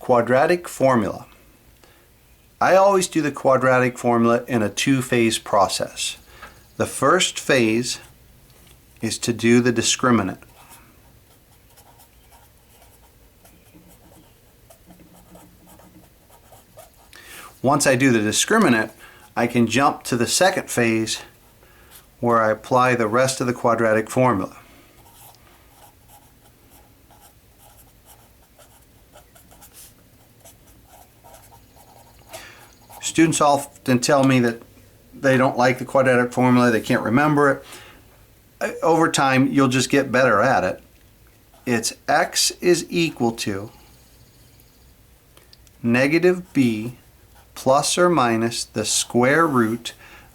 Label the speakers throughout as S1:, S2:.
S1: Quadratic formula. I always do the quadratic formula in a two-phase process. The first phase is to do the discriminant. Once I do the discriminant, I can jump to the second phase where I apply the rest of the quadratic formula. Students often tell me that they don't like the quadratic formula, they can't remember it. Over time, you'll just get better at it. It's x is equal to negative b plus or minus the square root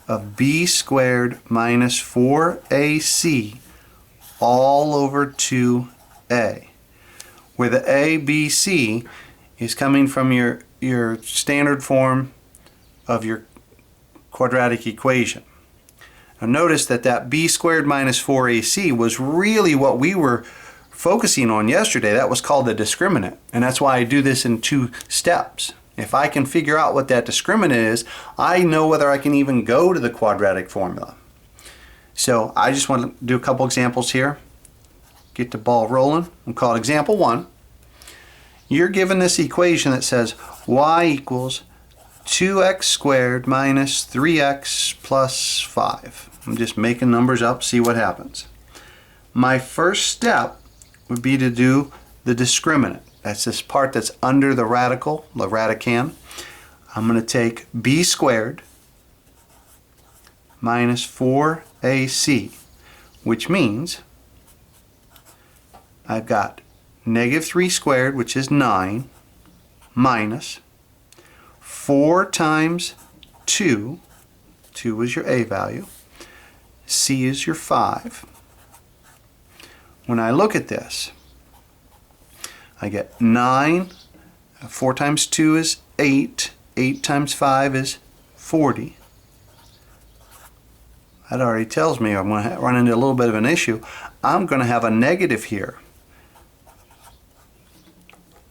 S1: of b squared minus 4ac all over 2a, where the a, b, c is coming from your standard form of your quadratic equation. Now notice that b squared minus 4ac was really what we were focusing on yesterday. That was called the discriminant, and that's why I do this in two steps. If I can figure out what that discriminant is, I know whether I can even go to the quadratic formula. So I just want to do a couple examples here, get the ball rolling. We'll call it example 1. You're given this equation that says y equals 2x squared minus 3x plus 5. I'm just making numbers up, see what happens. My first step would be to do the discriminant. That's this part that's under the radical, the radicand. I'm going to take b squared minus 4ac, which means I've got negative 3 squared, which is 9, minus 4 times 2, 2 is your a value, c is your 5. When I look at this, I get 9, 4 times 2 is 8, 8 times 5 is 40. That already tells me I'm going to run into a little bit of an issue. I'm going to have a negative here.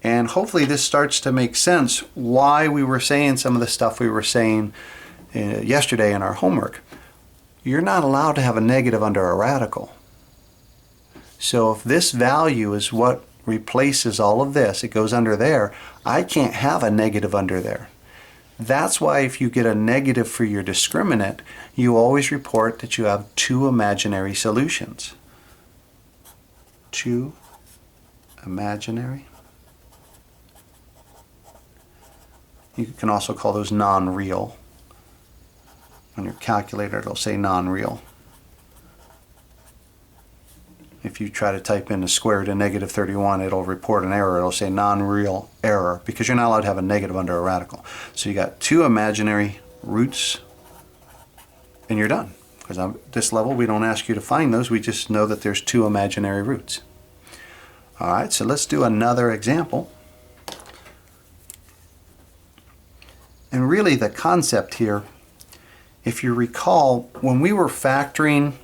S1: And hopefully this starts to make sense why we were saying some of the stuff we were saying yesterday in our homework. You're not allowed to have a negative under a radical. So if this value is what replaces all of this, it goes under there, I can't have a negative under there. That's why if you get a negative for your discriminant, you always report that you have two imaginary solutions. Two imaginary. You can also call those non-real. On your calculator, it'll say non-real. If you try to type in the square root of negative 31, it'll report an error. It'll say non-real error because you're not allowed to have a negative under a radical. So you got two imaginary roots and you're done. Because at this level, we don't ask you to find those. We just know that there's two imaginary roots. All right, so let's do another example. And really the concept here, if you recall, when we were factoring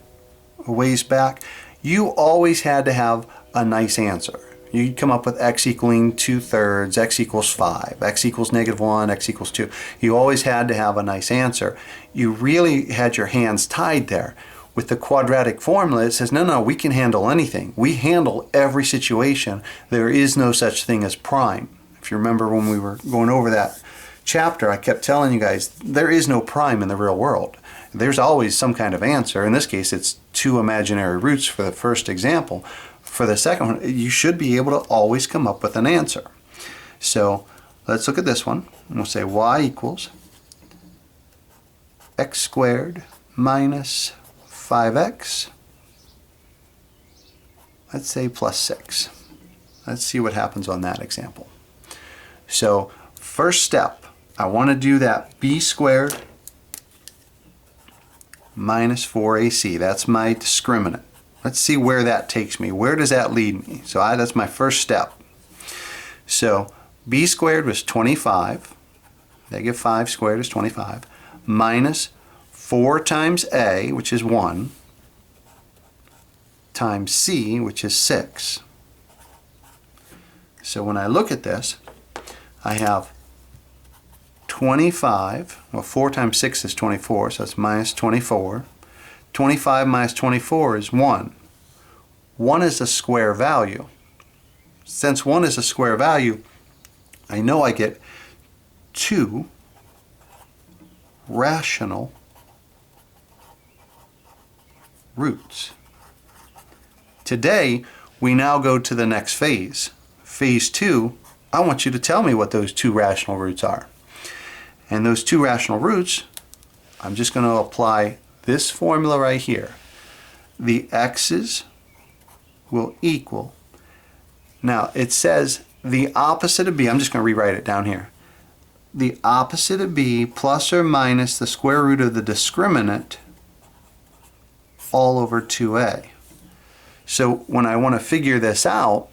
S1: a ways back, you always had to have a nice answer. You'd come up with x equaling 2/3, x equals 5, x equals -1, x equals 2. You always had to have a nice answer. You really had your hands tied there. With the quadratic formula, it says, no, we can handle anything. We handle every situation. There is no such thing as prime. If you remember when we were going over that chapter, I kept telling you guys, there is no prime in the real world. There's always some kind of answer. In this case, it's two imaginary roots for the first example. For the second one, you should be able to always come up with an answer. So let's look at this one. And we'll say y equals x squared minus 5x. Let's say plus 6. Let's see what happens on that example. So first step, I want to do that b squared minus 4ac. That's my discriminant. Let's see where that takes me. Where does that lead me? So that's my first step. So b squared was 25. Negative 5 squared is 25. Minus 4 times a, which is 1, times c, which is 6. So when I look at this, I have 25, well 4 times 6 is 24, so that's minus 24. 25 minus 24 is 1. 1 is a square value. Since 1 is a square value, I know I get 2 rational roots. Today, we now go to the next phase. Phase 2, I want you to tell me what those 2 rational roots are. And those 2 rational roots, I'm just going to apply this formula right here. The x's will equal. Now, it says the opposite of b, I'm just going to rewrite it down here. The opposite of b plus or minus the square root of the discriminant all over 2a. So when I want to figure this out,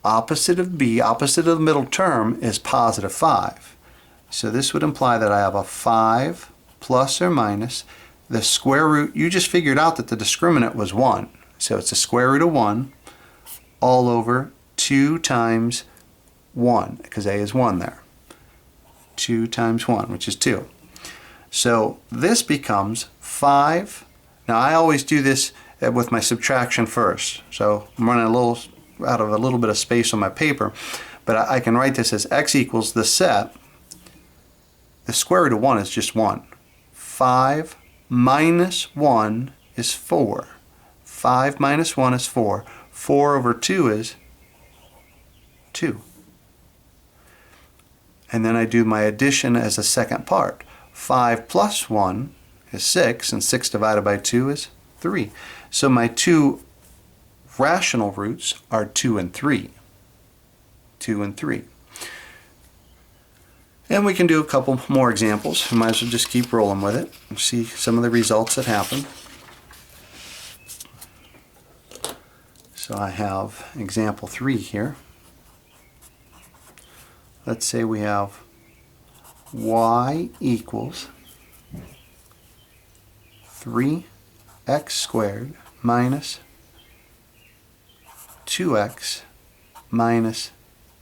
S1: opposite of b, opposite of the middle term, is positive 5. So this would imply that I have a 5 plus or minus the square root. You just figured out that the discriminant was 1. So it's the square root of 1 all over 2 times 1, because a is 1 there. 2 times 1, which is 2. So this becomes 5. Now I always do this with my subtraction first. So I'm running out of a little bit of space on my paper, but I can write this as x equals the set. The square root of 1 is just 1. 5 minus 1 is 4. 5 minus 1 is 4. 4 over 2 is 2. And then I do my addition as a second part. 5 plus 1 is 6, and 6 divided by 2 is 3. So my 2 rational roots are 2 and 3. 2 and 3. And we can do a couple more examples. We might as well just keep rolling with it and see some of the results that happen. So I have example 3 here. Let's say we have y equals 3x squared minus 2x minus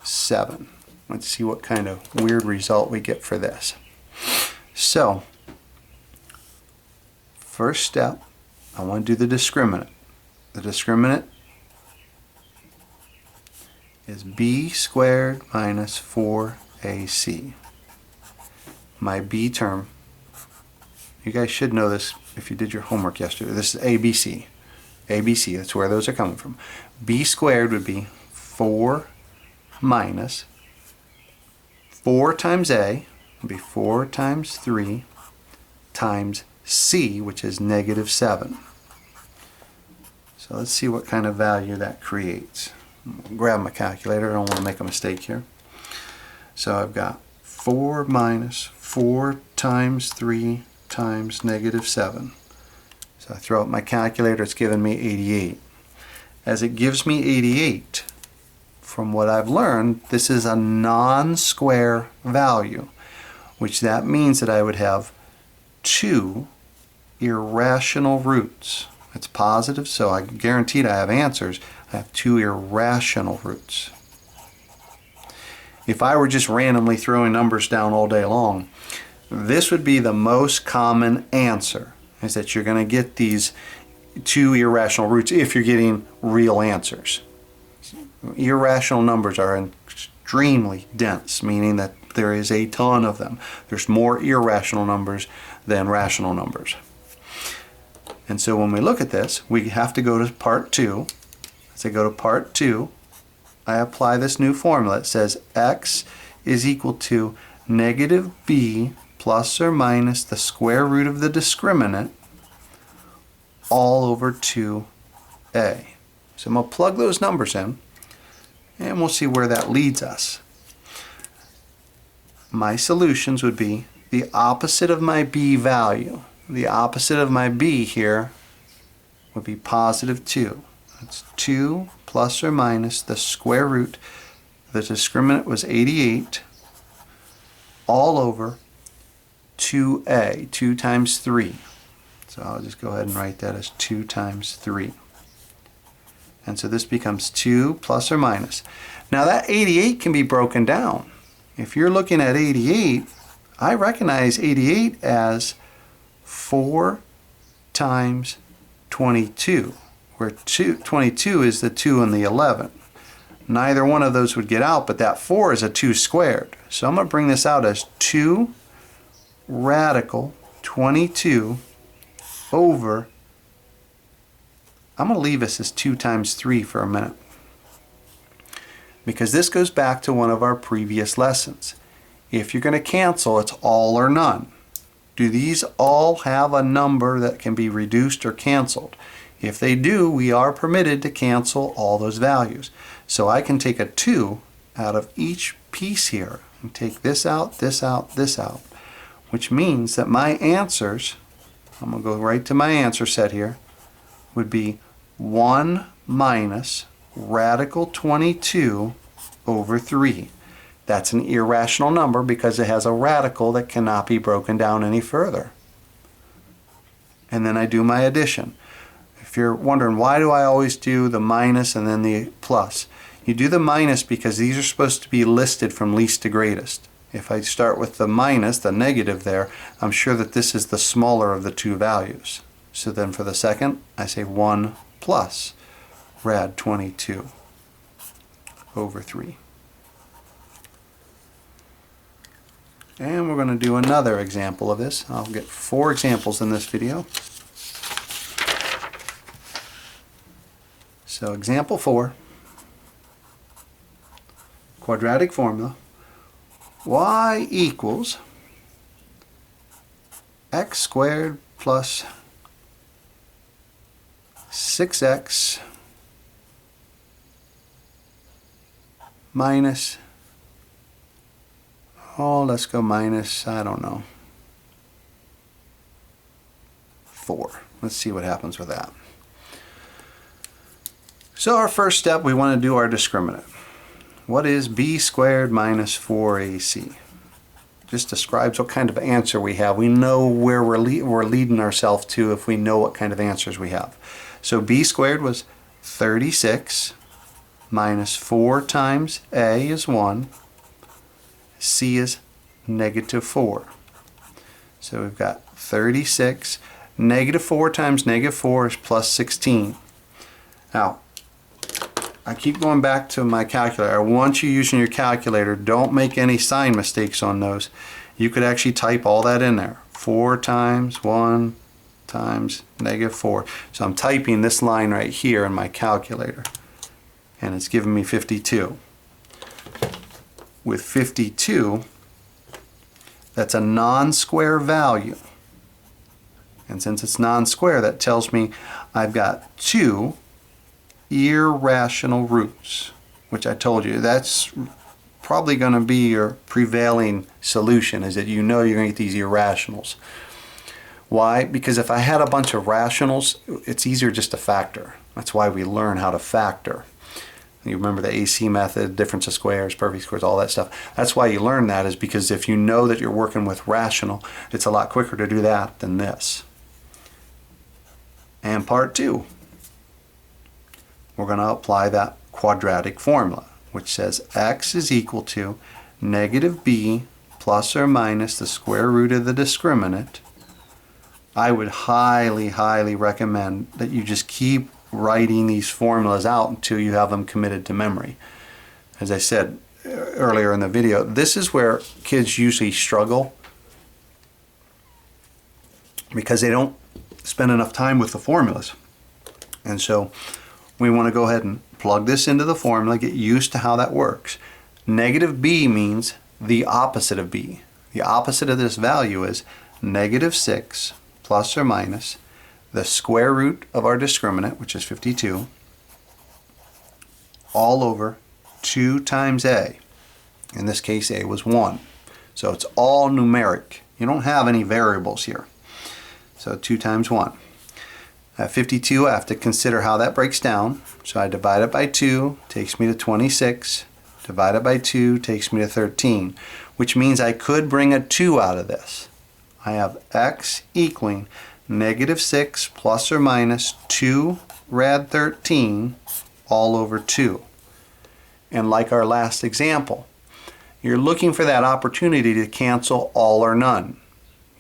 S1: 7. Let's see what kind of weird result we get for this. So, first step, I want to do the discriminant. The discriminant is b squared minus 4ac. My b term, you guys should know this if you did your homework yesterday. This is ABC. ABC, that's where those are coming from. B squared would be 4 minus 4 times A would be 4 times 3 times C, which is negative 7. So let's see what kind of value that creates. Grab my calculator, I don't want to make a mistake here. So I've got 4 minus 4 times 3 times negative 7. So I throw out my calculator, it's giving me 88. As it gives me 88, from what I've learned, this is a non-square value, which that means that I would have 2 irrational roots. It's positive, so I guaranteed I have answers. I have 2 irrational roots. If I were just randomly throwing numbers down all day long, this would be the most common answer, is that you're going to get these 2 irrational roots if you're getting real answers. Irrational numbers are extremely dense, meaning that there is a ton of them. There's more irrational numbers than rational numbers. And so when we look at this, we have to go to part 2. As I go to part 2, I apply this new formula. It says x is equal to negative b plus or minus the square root of the discriminant all over 2a. So I'm going to plug those numbers in, and we'll see where that leads us. My solutions would be the opposite of my b value. The opposite of my b here would be positive 2. That's 2 plus or minus the square root. The discriminant was 88 all over 2a, 2 times 3. So I'll just go ahead and write that as 2 times 3. And so this becomes 2 plus or minus. Now that 88 can be broken down. If you're looking at 88, I recognize 88 as 4 times 22, where 22 is the 2 and the 11. Neither one of those would get out, but that 4 is a 2 squared. So I'm going to bring this out as 2 radical 22 over, I'm going to leave this as 2 times 3 for a minute, because this goes back to one of our previous lessons. If you're going to cancel, it's all or none. Do these all have a number that can be reduced or canceled? If they do, we are permitted to cancel all those values. So I can take a 2 out of each piece here and take this out, this out, this out, which means that my answers, I'm going to go right to my answer set here, would be 1 minus radical 22 over 3. That's an irrational number because it has a radical that cannot be broken down any further. And then I do my addition. If you're wondering, why do I always do the minus and then the plus? You do the minus because these are supposed to be listed from least to greatest. If I start with the minus, the negative there, I'm sure that this is the smaller of the two values. So then for the second, I say 1 plus rad 22 over 3. And we're going to do another example of this. I'll get 4 examples in this video. So example 4, quadratic formula, y equals x squared plus 6x minus, let's go minus, I don't know, 4. Let's see what happens with that. So our first step, we want to do our discriminant. What is b squared minus 4ac? Just describes what kind of answer we have. We know where we're leading ourselves to if we know what kind of answers we have. So b squared was 36 minus 4 times a is 1, c is negative 4. So we've got 36, negative 4 times negative 4 is plus 16. Now, I keep going back to my calculator. I want you using your calculator. Don't make any sign mistakes on those. You could actually type all that in there. 4 times 1 times negative 4. So I'm typing this line right here in my calculator. And it's giving me 52. With 52, that's a non-square value. And since it's non-square, that tells me I've got 2 irrational roots, which I told you that's probably going to be your prevailing solution, is that you know you're going to get these irrationals. Why? Because if I had a bunch of rationals, it's easier just to factor. That's why we learn how to factor. You remember the AC method, difference of squares, perfect squares, all that stuff. That's why you learn that, is because if you know that you're working with rational, it's a lot quicker to do that than this. And part 2. We're going to apply that quadratic formula, which says x is equal to negative b plus or minus the square root of the discriminant. I would highly, highly recommend that you just keep writing these formulas out until you have them committed to memory. As I said earlier in the video, this is where kids usually struggle because they don't spend enough time with the formulas. And so we want to go ahead and plug this into the formula, get used to how that works. Negative b means the opposite of b. The opposite of this value is negative 6 plus or minus the square root of our discriminant, which is 52, all over 2 times a. In this case, a was 1. So it's all numeric. You don't have any variables here. So 2 times 1. At 52, I have to consider how that breaks down. So I divide it by 2, takes me to 26. Divide it by 2, takes me to 13, which means I could bring a 2 out of this. I have x equaling negative 6 plus or minus 2 rad 13 all over 2. And like our last example, you're looking for that opportunity to cancel all or none.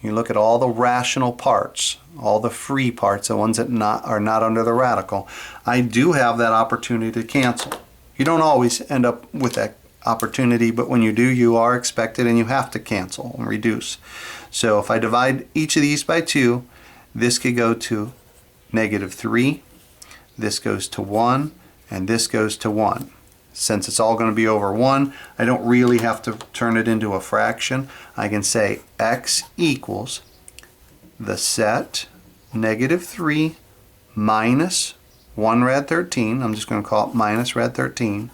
S1: You look at all the rational parts, all the free parts, the ones that are not under the radical. I do have that opportunity to cancel. You don't always end up with that opportunity, but when you do, you are expected and you have to cancel and reduce. So if I divide each of these by 2, this could go to -3, this goes to 1, and this goes to 1. Since it's all going to be over 1, I don't really have to turn it into a fraction. I can say x equals the set -3 minus 1 rad 13. I'm just going to call it minus rad 13.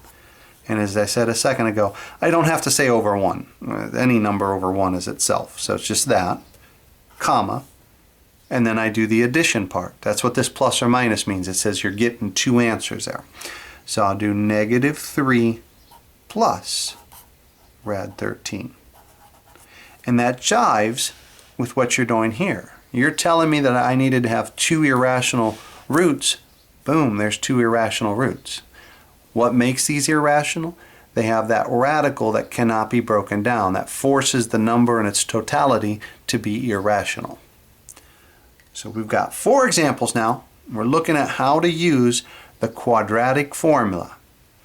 S1: And as I said a second ago, I don't have to say over 1. Any number over 1 is itself. So it's just that, comma, and then I do the addition part. That's what this plus or minus means. It says you're getting 2 answers there. So I'll do -3 plus rad 13. And that jives with what you're doing here. You're telling me that I needed to have 2 irrational roots. Boom, there's 2 irrational roots. What makes these irrational? They have that radical that cannot be broken down, that forces the number in its totality to be irrational. So we've got 4 examples now. We're looking at how to use the quadratic formula.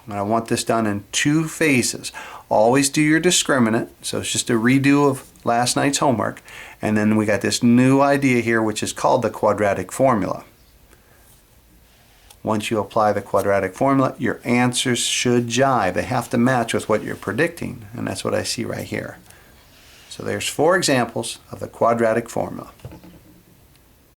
S1: And I want this done in 2 phases. Always do your discriminant, so it's just a redo of last night's homework. And then we got this new idea here, which is called the quadratic formula. Once you apply the quadratic formula, your answers should jive. They have to match with what you're predicting, and that's what I see right here. So there's 4 examples of the quadratic formula.